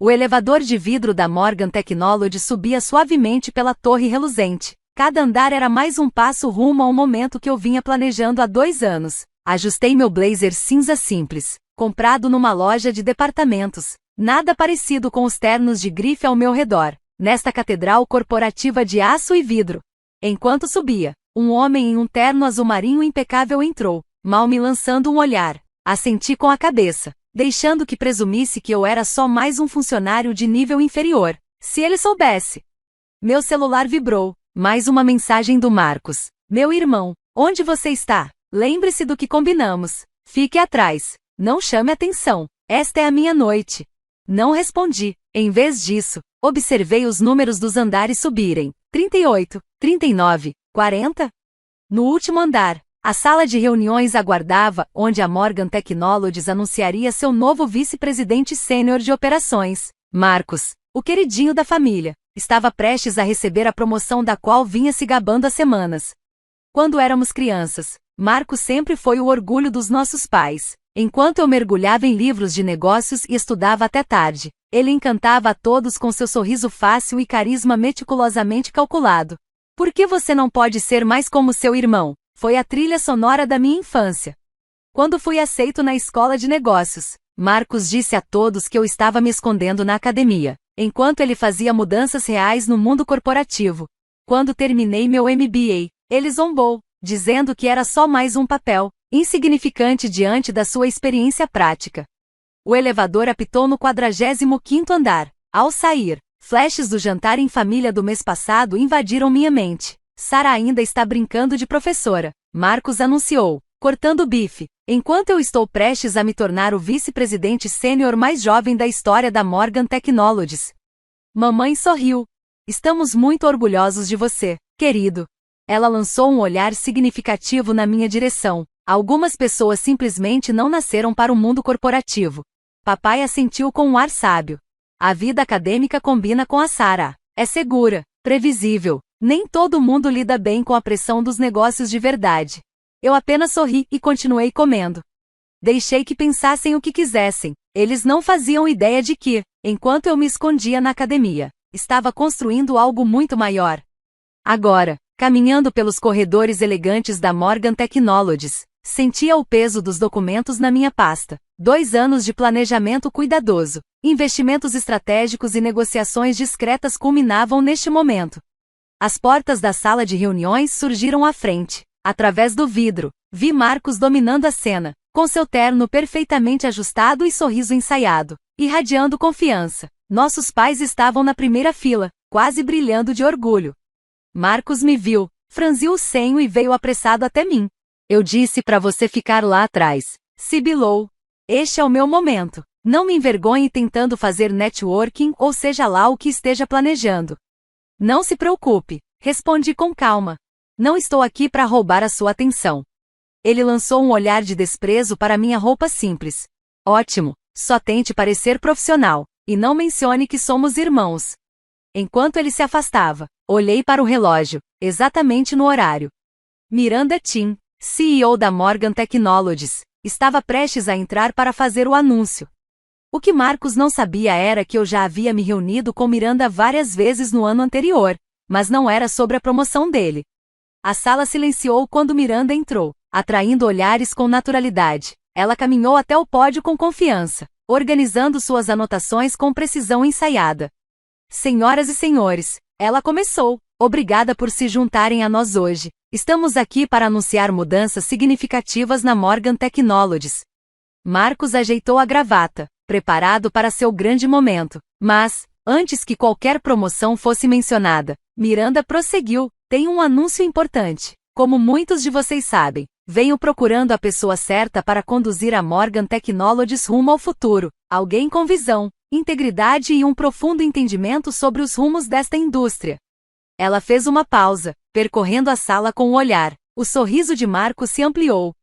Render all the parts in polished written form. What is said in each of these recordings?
O elevador de vidro da Morgan Technology subia suavemente pela torre reluzente. Cada andar era mais um passo rumo ao momento que eu vinha planejando há 2 anos. Ajustei meu blazer cinza simples, comprado numa loja de departamentos. Nada parecido com os ternos de grife ao meu redor, nesta catedral corporativa de aço e vidro. Enquanto subia, um homem em um terno azul marinho impecável entrou, mal me lançando um olhar. Assenti com a cabeça, deixando que presumisse que eu era só mais um funcionário de nível inferior. Se ele soubesse. Meu celular vibrou. Mais uma mensagem do Marcos. Meu irmão, onde você está? Lembre-se do que combinamos. Fique atrás. Não chame atenção. Esta é a minha noite. Não respondi. Em vez disso, observei os números dos andares subirem. 38, 39, 40. No último andar, a sala de reuniões aguardava, onde a Morgan Technologies anunciaria seu novo vice-presidente sênior de operações. Marcos, o queridinho da família, estava prestes a receber a promoção da qual vinha se gabando há semanas. Quando éramos crianças, Marcos sempre foi o orgulho dos nossos pais. Enquanto eu mergulhava em livros de negócios e estudava até tarde, ele encantava a todos com seu sorriso fácil e carisma meticulosamente calculado. Por que você não pode ser mais como seu irmão? Foi a trilha sonora da minha infância. Quando fui aceito na escola de negócios, Marcos disse a todos que eu estava me escondendo na academia, enquanto ele fazia mudanças reais no mundo corporativo. Quando terminei meu MBA, ele zombou, dizendo que era só mais um papel, insignificante diante da sua experiência prática. O elevador apitou no 45º andar. Ao sair, flashes do jantar em família do mês passado invadiram minha mente. Sarah ainda está brincando de professora, Marcos anunciou, cortando o bife, enquanto eu estou prestes a me tornar o vice-presidente sênior mais jovem da história da Morgan Technologies. Mamãe sorriu. Estamos muito orgulhosos de você, querido. Ela lançou um olhar significativo na minha direção. Algumas pessoas simplesmente não nasceram para o mundo corporativo. Papai assentiu com um ar sábio. A vida acadêmica combina com a Sarah. É segura, previsível. Nem todo mundo lida bem com a pressão dos negócios de verdade. Eu apenas sorri e continuei comendo. Deixei que pensassem o que quisessem. Eles não faziam ideia de que, enquanto eu me escondia na academia, estava construindo algo muito maior. Agora, caminhando pelos corredores elegantes da Morgan Technologies, sentia o peso dos documentos na minha pasta. 2 anos de planejamento cuidadoso, investimentos estratégicos e negociações discretas culminavam neste momento. As portas da sala de reuniões surgiram à frente. Através do vidro, vi Marcos dominando a cena, com seu terno perfeitamente ajustado e sorriso ensaiado, irradiando confiança. Nossos pais estavam na primeira fila, quase brilhando de orgulho. Marcos me viu, franziu o senho e veio apressado até mim. Eu disse para você ficar lá atrás, sibilou. Este é o meu momento. Não me envergonhe tentando fazer networking ou seja lá o que esteja planejando. Não se preocupe, respondi com calma. Não estou aqui para roubar a sua atenção. Ele lançou um olhar de desprezo para minha roupa simples. Ótimo, só tente parecer profissional, e não mencione que somos irmãos. Enquanto ele se afastava, olhei para o relógio, exatamente no horário. Miranda Tim, CEO da Morgan Technologies, estava prestes a entrar para fazer o anúncio. O que Marcos não sabia era que eu já havia me reunido com Miranda várias vezes no ano anterior, mas não era sobre a promoção dele. A sala silenciou quando Miranda entrou, atraindo olhares com naturalidade. Ela caminhou até o pódio com confiança, organizando suas anotações com precisão ensaiada. Senhoras e senhores, ela começou. Obrigada por se juntarem a nós hoje. Estamos aqui para anunciar mudanças significativas na Morgan Technologies. Marcos ajeitou a gravata, preparado para seu grande momento. Mas, antes que qualquer promoção fosse mencionada, Miranda prosseguiu. Tem um anúncio importante. Como muitos de vocês sabem, venho procurando a pessoa certa para conduzir a Morgan Technologies rumo ao futuro. Alguém com visão, integridade e um profundo entendimento sobre os rumos desta indústria. Ela fez uma pausa, percorrendo a sala com o olhar. O sorriso de Marcos se ampliou.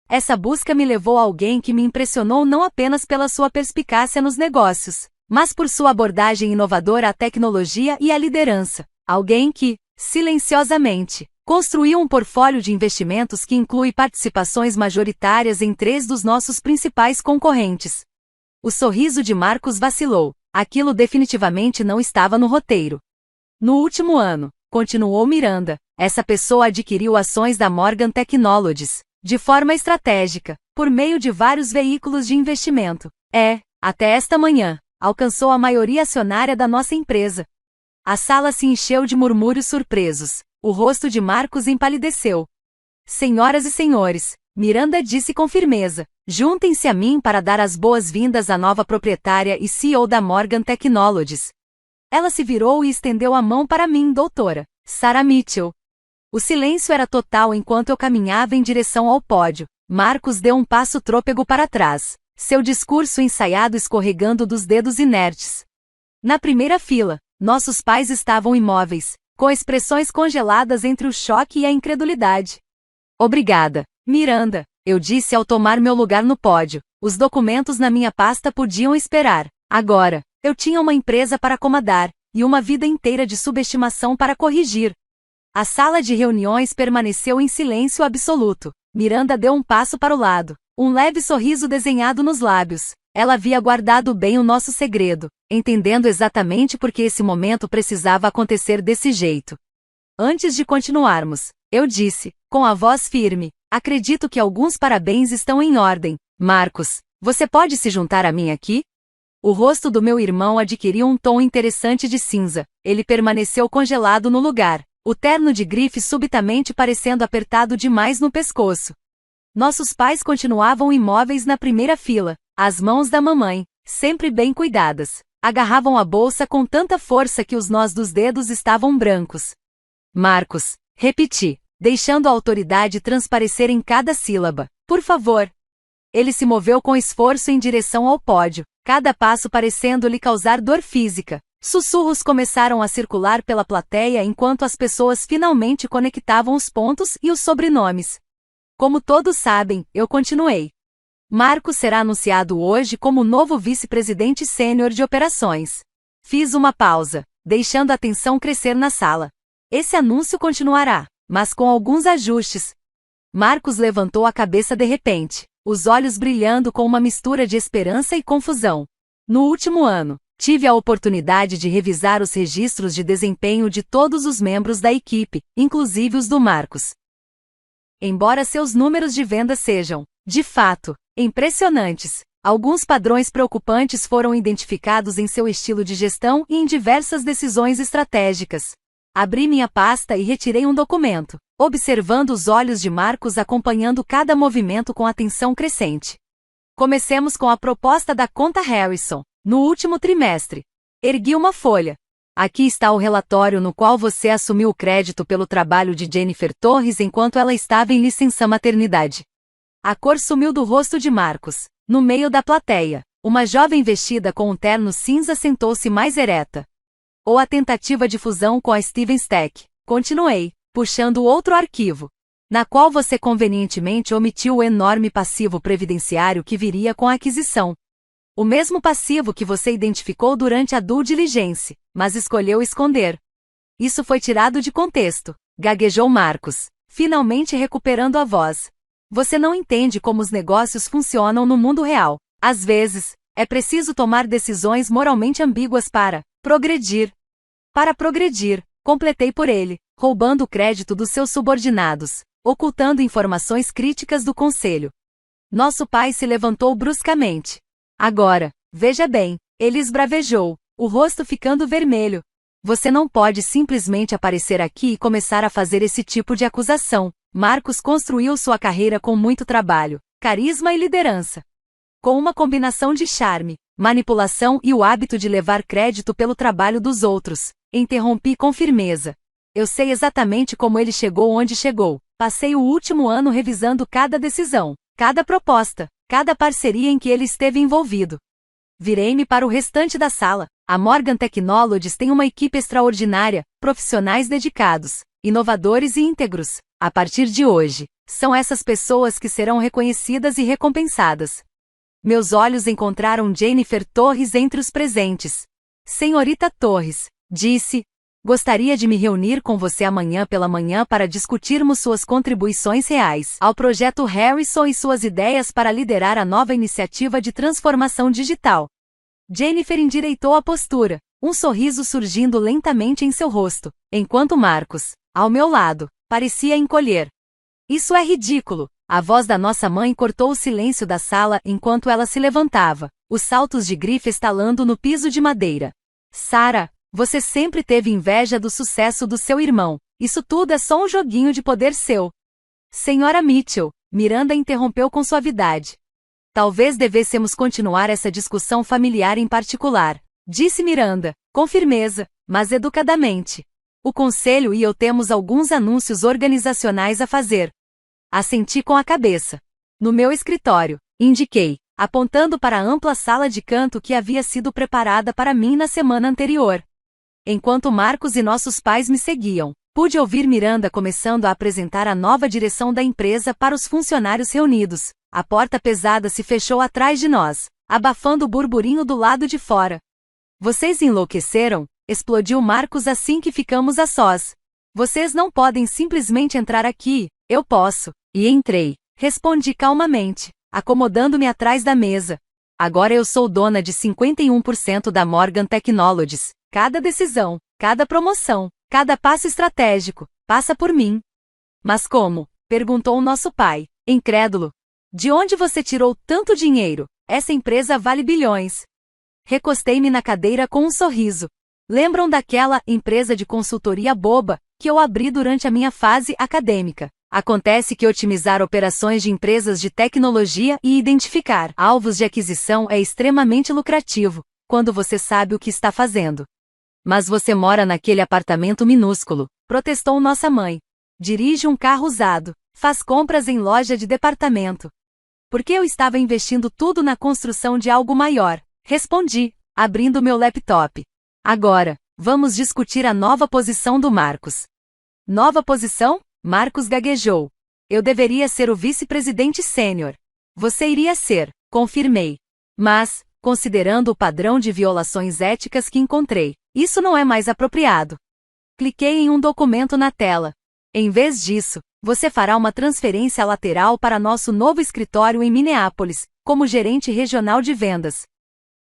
Essa busca me levou a alguém que me impressionou não apenas pela sua perspicácia nos negócios, mas por sua abordagem inovadora à tecnologia e à liderança. Alguém que, silenciosamente, construiu um portfólio de investimentos que inclui participações majoritárias em 3 dos nossos principais concorrentes. O sorriso de Marcos vacilou. Aquilo definitivamente não estava no roteiro. No último ano, continuou Miranda, essa pessoa adquiriu ações da Morgan Technologies, de forma estratégica, por meio de vários veículos de investimento. Até esta manhã, alcançou a maioria acionária da nossa empresa. A sala se encheu de murmúrios surpresos. O rosto de Marcos empalideceu. Senhoras e senhores, Miranda disse com firmeza, juntem-se a mim para dar as boas-vindas à nova proprietária e CEO da Morgan Technologies. Ela se virou e estendeu a mão para mim, doutora Sarah Mitchell. O silêncio era total enquanto eu caminhava em direção ao pódio. Marcos deu um passo trôpego para trás, seu discurso ensaiado escorregando dos dedos inertes. Na primeira fila, nossos pais estavam imóveis, com expressões congeladas entre o choque e a incredulidade. Obrigada, Miranda, eu disse ao tomar meu lugar no pódio. Os documentos na minha pasta podiam esperar. Agora, eu tinha uma empresa para comandar, e uma vida inteira de subestimação para corrigir. A sala de reuniões permaneceu em silêncio absoluto. Miranda deu um passo para o lado, um leve sorriso desenhado nos lábios. Ela havia guardado bem o nosso segredo, entendendo exatamente por que esse momento precisava acontecer desse jeito. Antes de continuarmos, eu disse, com a voz firme, acredito que alguns parabéns estão em ordem. Marcos, você pode se juntar a mim aqui? O rosto do meu irmão adquiriu um tom interessante de cinza. Ele permaneceu congelado no lugar, o terno de grife subitamente parecendo apertado demais no pescoço. Nossos pais continuavam imóveis na primeira fila. As mãos da mamãe, sempre bem cuidadas, agarravam a bolsa com tanta força que os nós dos dedos estavam brancos. Marcos, repeti, deixando a autoridade transparecer em cada sílaba. Por favor. Ele se moveu com esforço em direção ao pódio, cada passo parecendo lhe causar dor física. Sussurros começaram a circular pela plateia enquanto as pessoas finalmente conectavam os pontos e os sobrenomes. Como todos sabem, eu continuei. Marcos será anunciado hoje como o novo vice-presidente sênior de operações. Fiz uma pausa, deixando a tensão crescer na sala. Esse anúncio continuará, mas com alguns ajustes. Marcos levantou a cabeça de repente, os olhos brilhando com uma mistura de esperança e confusão. No último ano, tive a oportunidade de revisar os registros de desempenho de todos os membros da equipe, inclusive os do Marcos. Embora seus números de venda sejam, de fato, impressionantes, alguns padrões preocupantes foram identificados em seu estilo de gestão e em diversas decisões estratégicas. Abri minha pasta e retirei um documento, observando os olhos de Marcos acompanhando cada movimento com atenção crescente. Comecemos com a proposta da conta Harrison, no último trimestre. Ergui uma folha. Aqui está o relatório no qual você assumiu o crédito pelo trabalho de Jennifer Torres enquanto ela estava em licença maternidade. A cor sumiu do rosto de Marcos. No meio da plateia, uma jovem vestida com um terno cinza sentou-se mais ereta. Ou a tentativa de fusão com a Steven Stack. Continuei, puxando outro arquivo, na qual você convenientemente omitiu o enorme passivo previdenciário que viria com a aquisição. O mesmo passivo que você identificou durante a due diligence, mas escolheu esconder. Isso foi tirado de contexto, gaguejou Marcos, finalmente recuperando a voz. Você não entende como os negócios funcionam no mundo real. Às vezes, é preciso tomar decisões moralmente ambíguas para progredir. Para progredir, completei por ele, roubando o crédito dos seus subordinados, ocultando informações críticas do conselho. Nosso pai se levantou bruscamente. Agora, veja bem, ele esbravejou, o rosto ficando vermelho. Você não pode simplesmente aparecer aqui e começar a fazer esse tipo de acusação. Marcos construiu sua carreira com muito trabalho, carisma e liderança. Com uma combinação de charme, manipulação e o hábito de levar crédito pelo trabalho dos outros, interrompi com firmeza. Eu sei exatamente como ele chegou onde chegou. Passei o último ano revisando cada decisão, cada proposta, cada parceria em que ele esteve envolvido. Virei-me para o restante da sala. A Morgan Technologies tem uma equipe extraordinária, profissionais dedicados, inovadores e íntegros. A partir de hoje, são essas pessoas que serão reconhecidas e recompensadas. Meus olhos encontraram Jennifer Torres entre os presentes. Senhorita Torres, disse, gostaria de me reunir com você amanhã pela manhã para discutirmos suas contribuições reais ao projeto Harrison e suas ideias para liderar a nova iniciativa de transformação digital. Jennifer endireitou a postura, um sorriso surgindo lentamente em seu rosto, enquanto Marcos, ao meu lado, parecia encolher. Isso é ridículo! A voz da nossa mãe cortou o silêncio da sala enquanto ela se levantava, os saltos de grife estalando no piso de madeira. Sarah, você sempre teve inveja do sucesso do seu irmão. Isso tudo é só um joguinho de poder seu. Senhora Mitchell, Miranda interrompeu com suavidade. Talvez devêssemos continuar essa discussão familiar em particular, disse Miranda, com firmeza, mas educadamente. O conselho e eu temos alguns anúncios organizacionais a fazer. Assenti com a cabeça. No meu escritório, indiquei, apontando para a ampla sala de canto que havia sido preparada para mim na semana anterior. Enquanto Marcos e nossos pais me seguiam, pude ouvir Miranda começando a apresentar a nova direção da empresa para os funcionários reunidos. A porta pesada se fechou atrás de nós, abafando o burburinho do lado de fora. Vocês enlouqueceram? Explodiu Marcos assim que ficamos a sós. Vocês não podem simplesmente entrar aqui. Eu posso. E entrei. Respondi calmamente, acomodando-me atrás da mesa. Agora eu sou dona de 51% da Morgan Technologies. Cada decisão, cada promoção, cada passo estratégico, passa por mim. Mas como? Perguntou nosso pai, incrédulo. De onde você tirou tanto dinheiro? Essa empresa vale bilhões. Recostei-me na cadeira com um sorriso. Lembram daquela empresa de consultoria boba que eu abri durante a minha fase acadêmica? Acontece que otimizar operações de empresas de tecnologia e identificar alvos de aquisição é extremamente lucrativo, quando você sabe o que está fazendo. Mas você mora naquele apartamento minúsculo, protestou nossa mãe. Dirige um carro usado, faz compras em loja de departamento. Porque eu estava investindo tudo na construção de algo maior, respondi, abrindo meu laptop. Agora, vamos discutir a nova posição do Marcos. Nova posição? Marcos gaguejou. Eu deveria ser o vice-presidente sênior. Você iria ser, confirmei. Mas, considerando o padrão de violações éticas que encontrei, isso não é mais apropriado. Cliquei em um documento na tela. Em vez disso, você fará uma transferência lateral para nosso novo escritório em Minneapolis, como gerente regional de vendas.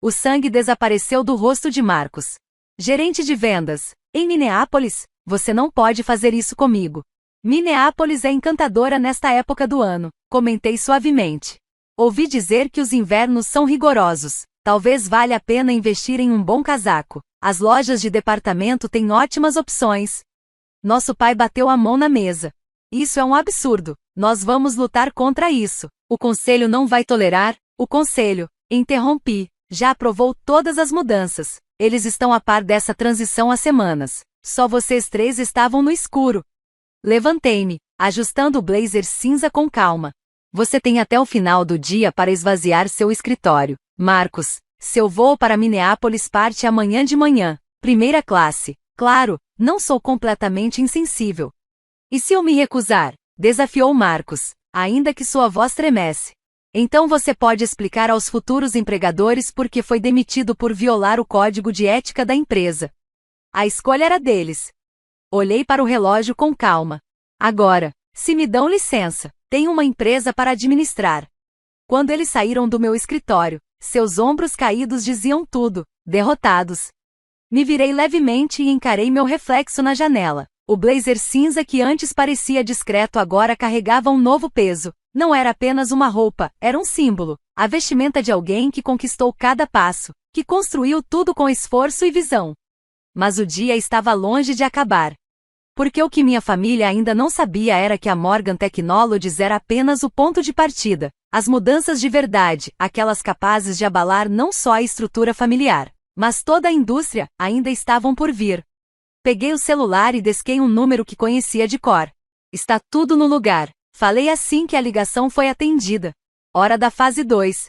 O sangue desapareceu do rosto de Marcos. Gerente de vendas, em Minneapolis? Você não pode fazer isso comigo. Minneapolis é encantadora nesta época do ano, comentei suavemente. Ouvi dizer que os invernos são rigorosos. Talvez valha a pena investir em um bom casaco. As lojas de departamento têm ótimas opções. Nosso pai bateu a mão na mesa. Isso é um absurdo. Nós vamos lutar contra isso. O conselho não vai tolerar. O conselho, interrompi, já aprovou todas as mudanças. Eles estão a par dessa transição há semanas. Só vocês três estavam no escuro. Levantei-me, ajustando o blazer cinza com calma. Você tem até o final do dia para esvaziar seu escritório. Marcos, seu voo para Minneapolis parte amanhã de manhã. Primeira classe. Claro, não sou completamente insensível. E se eu me recusar? Desafiou Marcos, ainda que sua voz tremesse. Então você pode explicar aos futuros empregadores por que foi demitido por violar o código de ética da empresa. A escolha era deles. Olhei para o relógio com calma. Agora, se me dão licença, tenho uma empresa para administrar. Quando eles saíram do meu escritório, seus ombros caídos diziam tudo, derrotados. Me virei levemente e encarei meu reflexo na janela. O blazer cinza que antes parecia discreto agora carregava um novo peso. Não era apenas uma roupa, era um símbolo. A vestimenta de alguém que conquistou cada passo, que construiu tudo com esforço e visão. Mas o dia estava longe de acabar. Porque o que minha família ainda não sabia era que a Morgan Technologies era apenas o ponto de partida. As mudanças de verdade, aquelas capazes de abalar não só a estrutura familiar, mas toda a indústria, ainda estavam por vir. Peguei o celular e desquei um número que conhecia de cor. Está tudo no lugar. Falei assim que a ligação foi atendida. Hora da fase 2.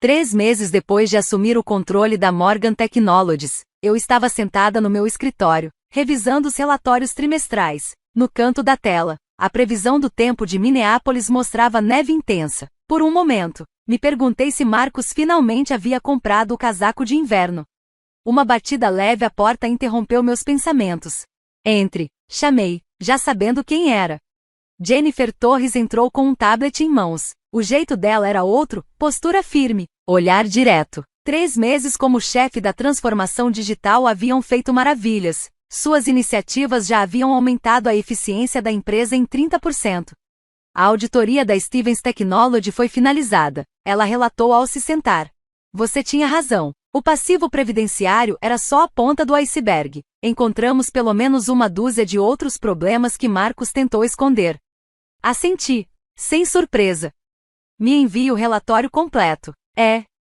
3 meses depois de assumir o controle da Morgan Technologies, eu estava sentada no meu escritório, revisando os relatórios trimestrais. No canto da tela, a previsão do tempo de Minneapolis mostrava neve intensa. Por um momento, me perguntei se Marcos finalmente havia comprado o casaco de inverno. Uma batida leve à porta interrompeu meus pensamentos. Entre, chamei, já sabendo quem era. Jennifer Torres entrou com um tablet em mãos. O jeito dela era outro, postura firme, olhar direto. 3 meses como chefe da transformação digital haviam feito maravilhas. Suas iniciativas já haviam aumentado a eficiência da empresa em 30%. A auditoria da Stevens Technology foi finalizada. Ela relatou ao se sentar. Você tinha razão. O passivo previdenciário era só a ponta do iceberg. Encontramos pelo menos uma dúzia de outros problemas que Marcos tentou esconder. Assenti, sem surpresa. Me envie o relatório completo.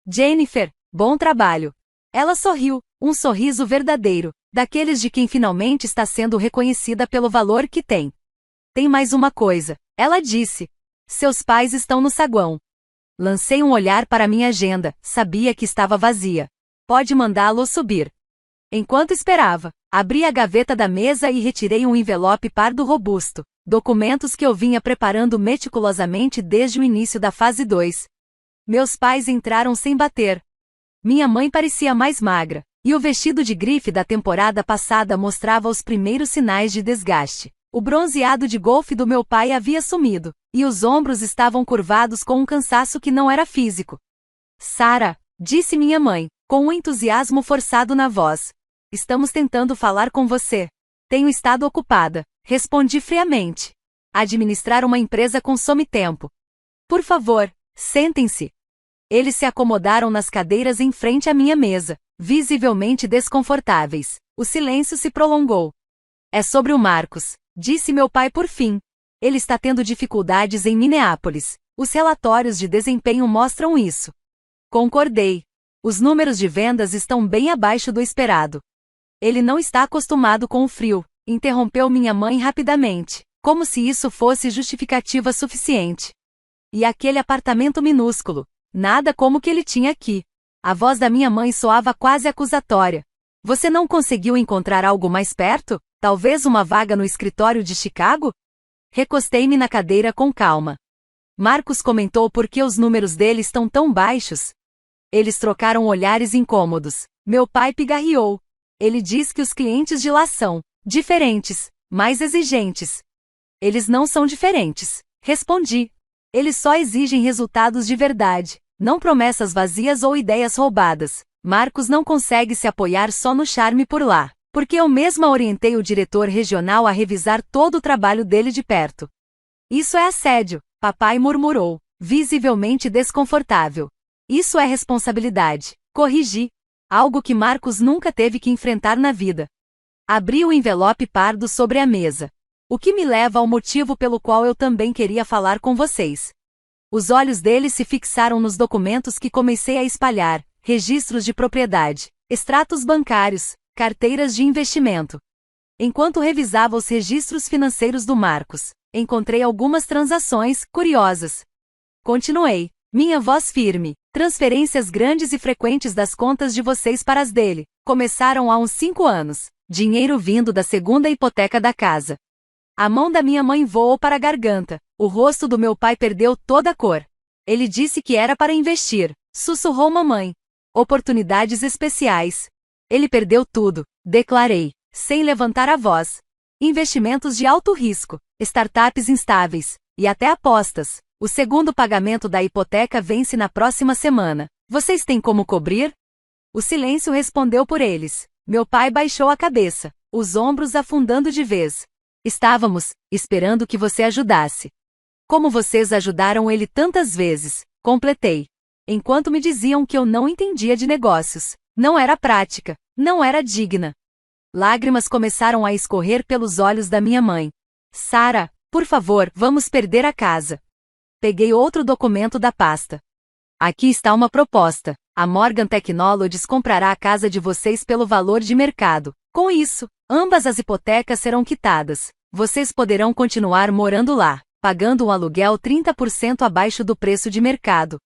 Jennifer, bom trabalho. Ela sorriu, um sorriso verdadeiro, daqueles de quem finalmente está sendo reconhecida pelo valor que tem. Tem mais uma coisa, ela disse. Seus pais estão no saguão. Lancei um olhar para minha agenda, sabia que estava vazia. Pode mandá-lo subir. Enquanto esperava, abri a gaveta da mesa e retirei um envelope pardo robusto, documentos que eu vinha preparando meticulosamente desde o início da fase 2. Meus pais entraram sem bater. Minha mãe parecia mais magra, e o vestido de grife da temporada passada mostrava os primeiros sinais de desgaste. O bronzeado de golfe do meu pai havia sumido, e os ombros estavam curvados com um cansaço que não era físico. Sarah, disse minha mãe, com um entusiasmo forçado na voz. Estamos tentando falar com você. Tenho estado ocupada, respondi friamente. Administrar uma empresa consome tempo. Por favor, sentem-se. Eles se acomodaram nas cadeiras em frente à minha mesa, visivelmente desconfortáveis. O silêncio se prolongou. É sobre o Marcos, disse meu pai por fim. Ele está tendo dificuldades em Minneapolis. Os relatórios de desempenho mostram isso. Concordei. Os números de vendas estão bem abaixo do esperado. Ele não está acostumado com o frio, interrompeu minha mãe rapidamente, como se isso fosse justificativa suficiente. E aquele apartamento minúsculo, nada como o que ele tinha aqui. A voz da minha mãe soava quase acusatória. Você não conseguiu encontrar algo mais perto? Talvez uma vaga no escritório de Chicago? Recostei-me na cadeira com calma. Marcos comentou por que os números dele estão tão baixos. Eles trocaram olhares incômodos. Meu pai pigarreou. Ele diz que os clientes de lá são diferentes, mais exigentes. Eles não são diferentes, respondi. Eles só exigem resultados de verdade, não promessas vazias ou ideias roubadas. Marcos não consegue se apoiar só no charme por lá, porque eu mesma orientei o diretor regional a revisar todo o trabalho dele de perto. Isso é assédio, papai murmurou, visivelmente desconfortável. Isso é responsabilidade, corrigi. Algo que Marcos nunca teve que enfrentar na vida. Abri o envelope pardo sobre a mesa. O que me leva ao motivo pelo qual eu também queria falar com vocês. Os olhos dele se fixaram nos documentos que comecei a espalhar, registros de propriedade, extratos bancários, carteiras de investimento. Enquanto revisava os registros financeiros do Marcos, encontrei algumas transações curiosas. Continuei, minha voz firme. Transferências grandes e frequentes das contas de vocês para as dele. Começaram há uns 5 anos. Dinheiro vindo da segunda hipoteca da casa. A mão da minha mãe voou para a garganta. O rosto do meu pai perdeu toda a cor. Ele disse que era para investir. Sussurrou mamãe. Oportunidades especiais. Ele perdeu tudo, declarei, sem levantar a voz. Investimentos de alto risco, startups instáveis, e até apostas. O segundo pagamento da hipoteca vence na próxima semana. Vocês têm como cobrir? O silêncio respondeu por eles. Meu pai baixou a cabeça, os ombros afundando de vez. Estávamos esperando que você ajudasse. Como vocês ajudaram ele tantas vezes, completei. Enquanto me diziam que eu não entendia de negócios. Não era prática, não era digna. Lágrimas começaram a escorrer pelos olhos da minha mãe. Sarah, por favor, vamos perder a casa. Peguei outro documento da pasta. Aqui está uma proposta. A Morgan Technologies comprará a casa de vocês pelo valor de mercado. Com isso, ambas as hipotecas serão quitadas. Vocês poderão continuar morando lá, pagando um aluguel 30% abaixo do preço de mercado.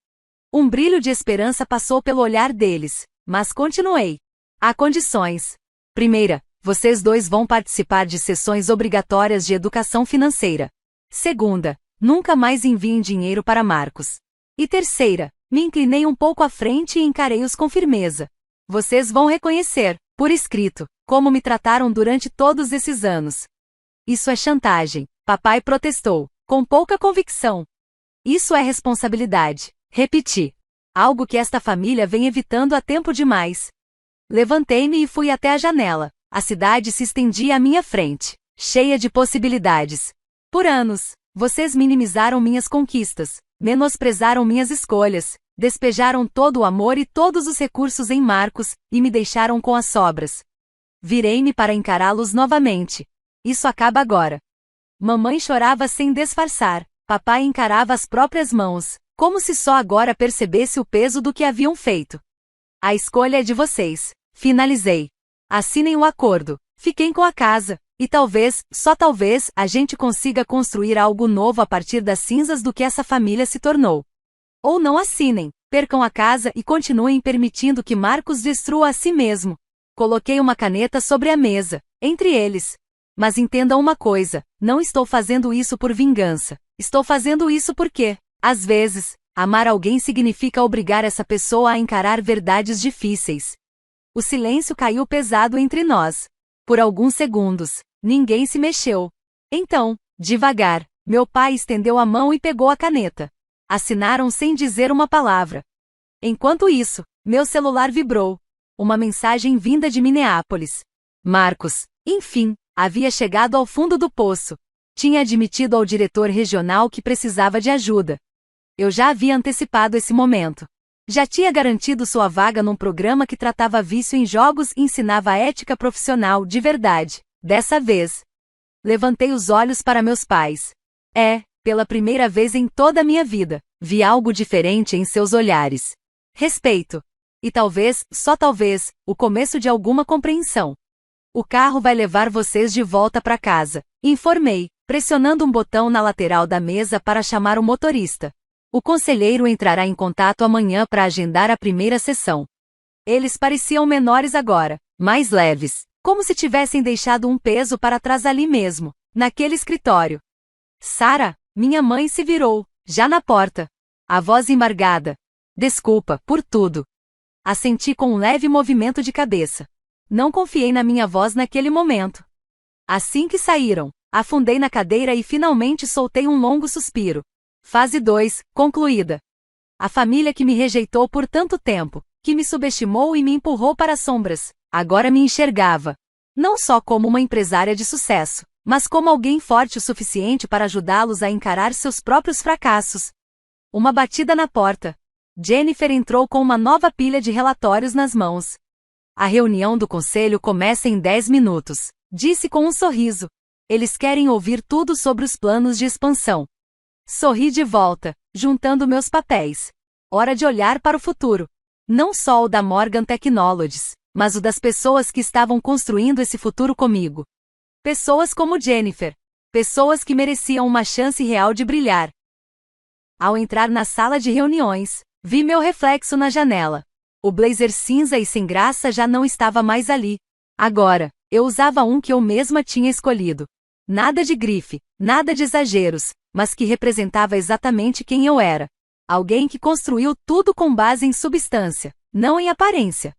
Um brilho de esperança passou pelo olhar deles, mas continuei. Há condições. Primeira, vocês dois vão participar de sessões obrigatórias de educação financeira. Segunda, nunca mais enviem dinheiro para Marcos. E terceira, me inclinei um pouco à frente e encarei-os com firmeza. Vocês vão reconhecer, por escrito, como me trataram durante todos esses anos. Isso é chantagem, papai protestou, com pouca convicção. Isso é responsabilidade, repeti. Algo que esta família vem evitando há tempo demais. Levantei-me e fui até a janela. A cidade se estendia à minha frente, cheia de possibilidades. Por anos, vocês minimizaram minhas conquistas, menosprezaram minhas escolhas, despejaram todo o amor e todos os recursos em Marcos, e me deixaram com as sobras. Virei-me para encará-los novamente. Isso acaba agora. Mamãe chorava sem disfarçar. Papai encarava as próprias mãos, como se só agora percebesse o peso do que haviam feito. A escolha é de vocês. Finalizei. Assinem o acordo. Fiquem com a casa. E talvez, só talvez, a gente consiga construir algo novo a partir das cinzas do que essa família se tornou. Ou não assinem, percam a casa e continuem permitindo que Marcos destrua a si mesmo. Coloquei uma caneta sobre a mesa, entre eles. Mas entendam uma coisa, não estou fazendo isso por vingança. Estou fazendo isso porque, às vezes, amar alguém significa obrigar essa pessoa a encarar verdades difíceis. O silêncio caiu pesado entre nós. Por alguns segundos, ninguém se mexeu. Então, devagar, meu pai estendeu a mão e pegou a caneta. Assinaram sem dizer uma palavra. Enquanto isso, meu celular vibrou. Uma mensagem vinda de Minneapolis. Marcos, enfim, havia chegado ao fundo do poço. Tinha admitido ao diretor regional que precisava de ajuda. Eu já havia antecipado esse momento. Já tinha garantido sua vaga num programa que tratava vício em jogos e ensinava a ética profissional de verdade. Dessa vez, levantei os olhos para meus pais. Pela primeira vez em toda a minha vida, vi algo diferente em seus olhares. Respeito. E talvez, só talvez, o começo de alguma compreensão. O carro vai levar vocês de volta para casa, informei, pressionando um botão na lateral da mesa para chamar o motorista. O conselheiro entrará em contato amanhã para agendar a primeira sessão. Eles pareciam menores agora, mais leves, como se tivessem deixado um peso para trás ali mesmo, naquele escritório. Sarah, minha mãe se virou, já na porta. A voz embargada. Desculpa, por tudo. Assenti com um leve movimento de cabeça. Não confiei na minha voz naquele momento. Assim que saíram, afundei na cadeira e finalmente soltei um longo suspiro. Fase 2, concluída. A família que me rejeitou por tanto tempo, que me subestimou e me empurrou para as sombras, agora me enxergava. Não só como uma empresária de sucesso, mas como alguém forte o suficiente para ajudá-los a encarar seus próprios fracassos. Uma batida na porta. Jennifer entrou com uma nova pilha de relatórios nas mãos. A reunião do conselho começa em 10 minutos, disse com um sorriso. Eles querem ouvir tudo sobre os planos de expansão. Sorri de volta, juntando meus papéis. Hora de olhar para o futuro. Não só o da Morgan Technologies, mas o das pessoas que estavam construindo esse futuro comigo. Pessoas como Jennifer. Pessoas que mereciam uma chance real de brilhar. Ao entrar na sala de reuniões, vi meu reflexo na janela. O blazer cinza e sem graça já não estava mais ali. Agora, eu usava um que eu mesma tinha escolhido. Nada de grife, nada de exageros, mas que representava exatamente quem eu era. Alguém que construiu tudo com base em substância, não em aparência.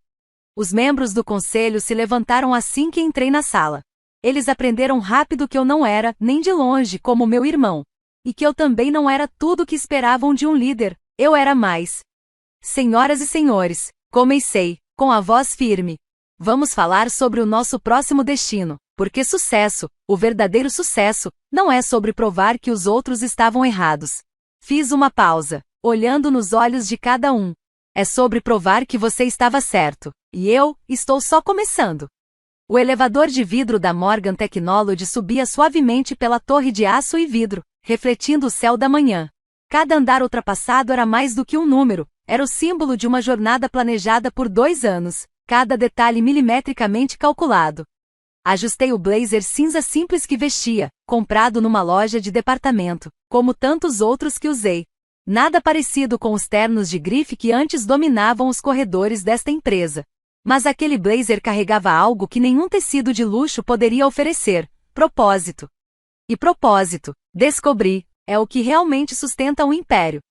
Os membros do conselho se levantaram assim que entrei na sala. Eles aprenderam rápido que eu não era, nem de longe, como meu irmão. E que eu também não era tudo o que esperavam de um líder, eu era mais. Senhoras e senhores, comecei, com a voz firme. Vamos falar sobre o nosso próximo destino, porque sucesso, o verdadeiro sucesso, não é sobre provar que os outros estavam errados. Fiz uma pausa, olhando nos olhos de cada um. É sobre provar que você estava certo, e eu estou só começando. O elevador de vidro da Morgan Technologies subia suavemente pela torre de aço e vidro, refletindo o céu da manhã. Cada andar ultrapassado era mais do que um número, era o símbolo de uma jornada planejada por 2 anos, cada detalhe milimetricamente calculado. Ajustei o blazer cinza simples que vestia, comprado numa loja de departamento, como tantos outros que usei. Nada parecido com os ternos de grife que antes dominavam os corredores desta empresa. Mas aquele blazer carregava algo que nenhum tecido de luxo poderia oferecer: propósito. E propósito, descobri, é o que realmente sustenta um império.